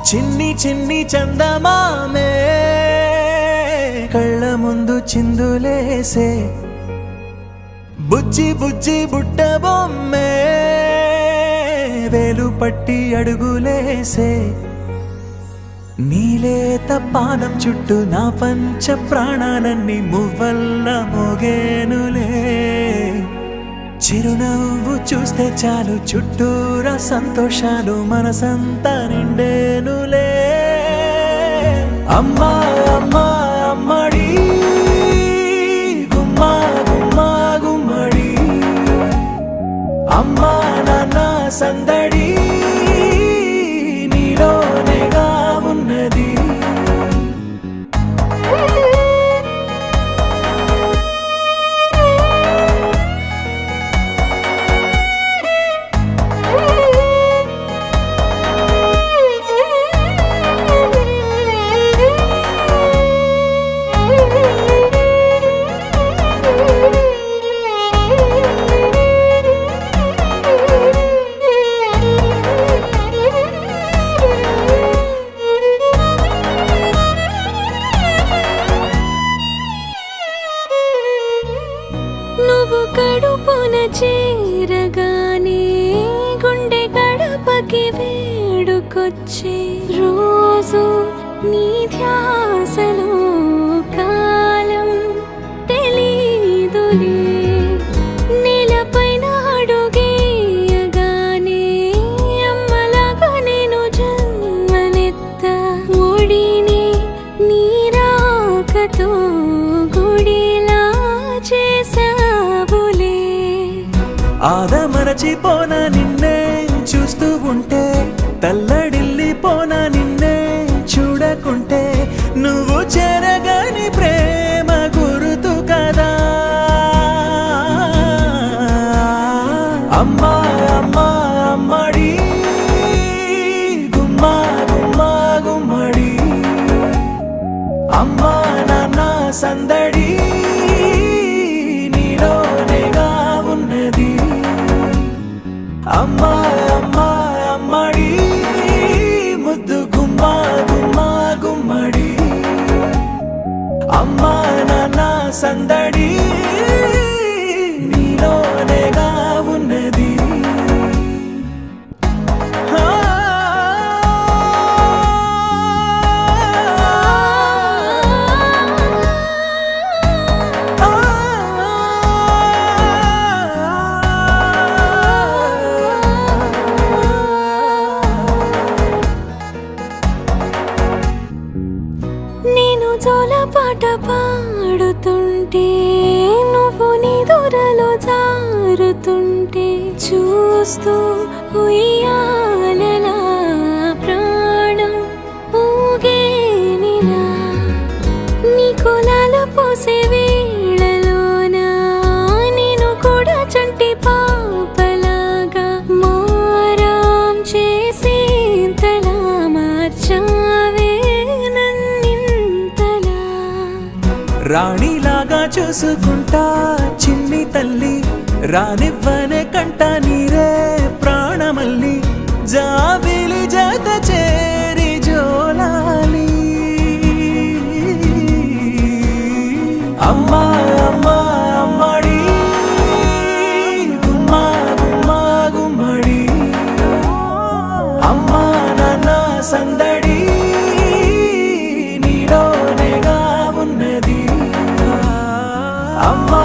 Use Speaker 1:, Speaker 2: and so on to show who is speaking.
Speaker 1: చిన్ని చిన్ని చందమామే కళ్ళ ముందు చిందులేసే బుజ్జి బుజ్జి బుట్ట బొమ్మే వేలు పట్టి అడుగులేసే నీలేత పానం చుట్టూ నా పంచ ప్రాణాలన్నీ మువ్వల్ల మోగేనులే చిరునవ్వు చూస్తే చాలు చుట్టూరా సంతోషాలు మనసంతా నిండేనులే అమ్మా అమ్మా అమ్మడి గుమ్మా గుమ్మా గుమ్మడి అమ్మా నాన్న సందడి నీలోనేగా ఉన్నది
Speaker 2: నువ్వు కడుపున చేరగానే గుండె గడపకి వేడుకొచ్చే రోజు నీ ధ్యాసలో కాలం తెలీదులే నేలపైన అడుగేయగానే అమ్మలాగా నేను జన్మనెత్త ఒడిని నీ రాకతో గుడిలా చేసావులే
Speaker 1: ఆదమరచిపోనా నిన్నే చూస్తూ ఉంటే తల్లడిల్లిపోనా నిన్నే చూడకుంటే నువ్వు చెరగని ప్రేమ గురుతు కదా అమ్మా అమ్మా అమ్మడి గుమ్మా గుమ్మా గుమ్మడి అమ్మా నాన్న సందడి నీలోనేగా ఉన్నది అమ్మా అమ్మా అమ్మడి ముద్దు గుమ్మా గుమ్మా గుమ్మడి అమ్మా నాన్న సందడి నీలోనేగా ఉన్నది
Speaker 2: నేను జోలపాట పాడుతుంటే నువ్వు నీ దూరలో జారుతుంటే చూస్తూ ఉయ్యాలలా ప్రాణం ఊగేనిలా నీ కులాల పోసే వేళలోన నేను కూడా చంటి పాపలాగా మారాం చేసేంతలా మార్చావే
Speaker 1: రాణిలాగా చూసుకుంటా చిన్ని తల్లి రానివ్వనే కంట నీరే ప్రాణమల్లి జాబిలి జత చేరి జోలాలి అమ్మా అమ్మా అమ్మడి గుమ్మా గుమ్మా గుమ్మడి అమ్మా నాన్న సందడి నీలోనేగా ఉన్నది అమ్మా